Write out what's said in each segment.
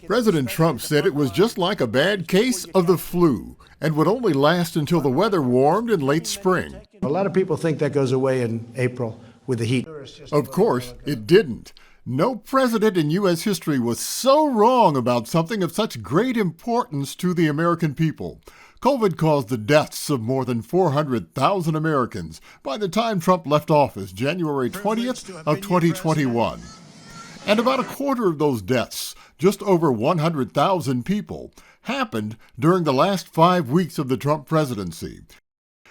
President Trump said it was just like a bad case of the flu and would only last until the weather warmed in late spring. A lot of people think that goes away in April with the heat. Of course, it didn't. No president in U.S. history was so wrong about something of such great importance to the American people. COVID caused the deaths of more than 400,000 Americans by the time Trump left office, January 20th of 2021. And about a quarter of those deaths, just over 100,000 people, happened during the last 5 weeks of the Trump presidency,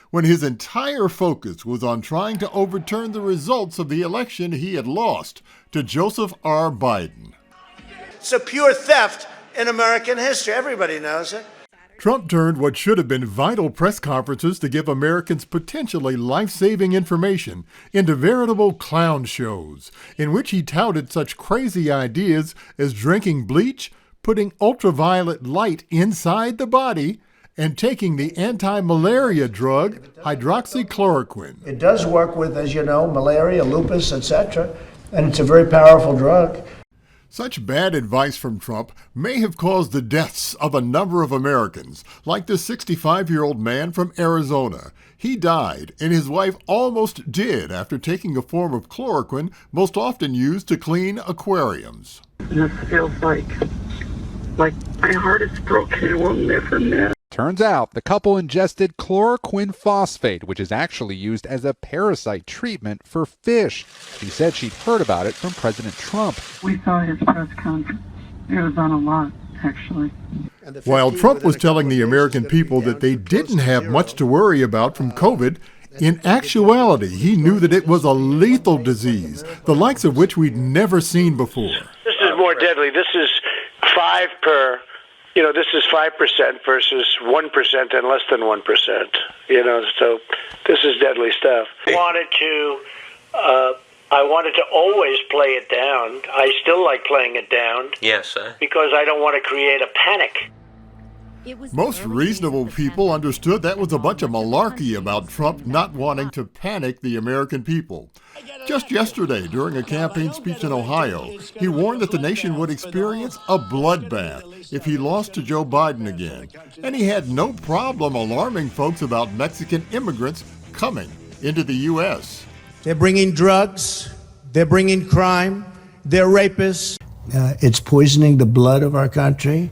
when his entire focus was on trying to overturn the results of the election he had lost to Joseph R. Biden. It's a pure theft in American history. Everybody knows it. Trump turned what should have been vital press conferences to give Americans potentially life-saving information into veritable clown shows, in which he touted such crazy ideas as drinking bleach, putting ultraviolet light inside the body, and taking the anti-malaria drug hydroxychloroquine. It does work with, as you know, malaria, lupus, etc., and it's a very powerful drug. Such bad advice from Trump may have caused the deaths of a number of Americans, like this 65-year-old man from Arizona. He died, and his wife almost did after taking a form of chloroquine most often used to clean aquariums. And it feels like my heart is broken and will never mend. Turns out the couple ingested chloroquine phosphate, which is actually used as a parasite treatment for fish. She said she'd heard about it from President Trump. We saw his press conference. It was on a lot, actually. While Trump was telling the American people that they didn't have much to worry about from COVID, in actuality, he knew that it was a lethal disease, the likes of which we'd never seen before. This is more deadly. This is 5 per... this is 5% versus 1% and less than 1%. So this is deadly stuff. I wanted to always play it down. I still like playing it down. Yes, sir. Because I don't want to create a panic. Most reasonable people understood that was a bunch of malarkey about Trump not wanting to panic the American people. Just yesterday, during a campaign speech in Ohio, he warned that the nation would experience a bloodbath if he lost to Joe Biden again. And he had no problem alarming folks about Mexican immigrants coming into the U.S. They're bringing drugs, they're bringing crime, they're rapists. It's poisoning the blood of our country.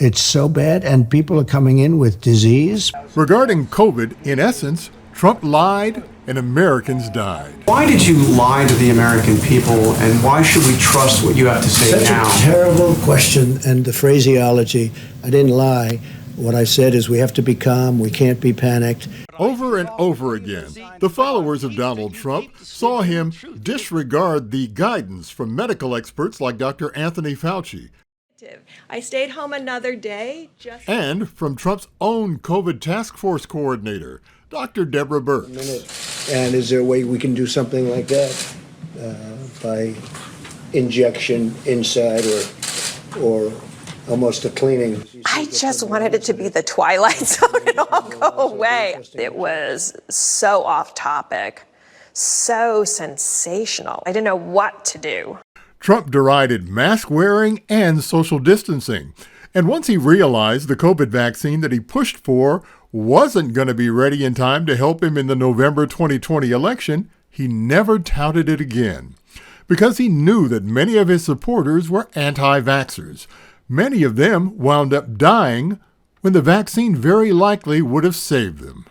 It's so bad, and people are coming in with disease. Regarding COVID, in essence, Trump lied and Americans died. Why did you lie to the American people, and why should we trust what you have to say now? Such a terrible question, and the phraseology, I didn't lie. What I said is we have to be calm, we can't be panicked. Over and over again, the followers of Donald Trump saw him disregard the guidance from medical experts like Dr. Anthony Fauci. I stayed home another day. And from Trump's own COVID task force coordinator, Dr. Deborah Birx. And is there a way we can do something like that by injection inside or almost a cleaning? I just wanted it to be the Twilight Zone and all go away. It was so off topic, so sensational. I didn't know what to do. Trump derided mask wearing and social distancing. And once he realized the COVID vaccine that he pushed for wasn't going to be ready in time to help him in the November 2020 election, he never touted it again. Because he knew that many of his supporters were anti-vaxxers. Many of them wound up dying when the vaccine very likely would have saved them.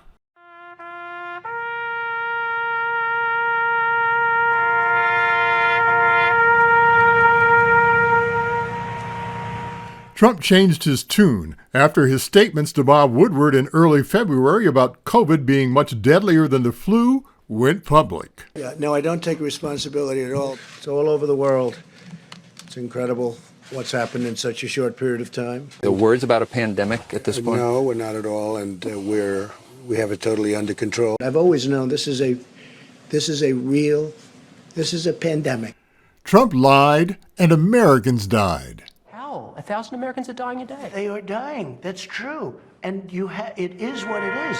Trump changed his tune after his statements to Bob Woodward in early February about COVID being much deadlier than the flu went public. Yeah, no, I don't take responsibility at all. It's all over the world. It's incredible what's happened in such a short period of time. The words about a pandemic at this point? No, we're not at all, and we have it totally under control. I've always known this is a pandemic. Trump lied, and Americans died. 1,000 Americans are dying a day. They are dying. That's true. And it is what it is.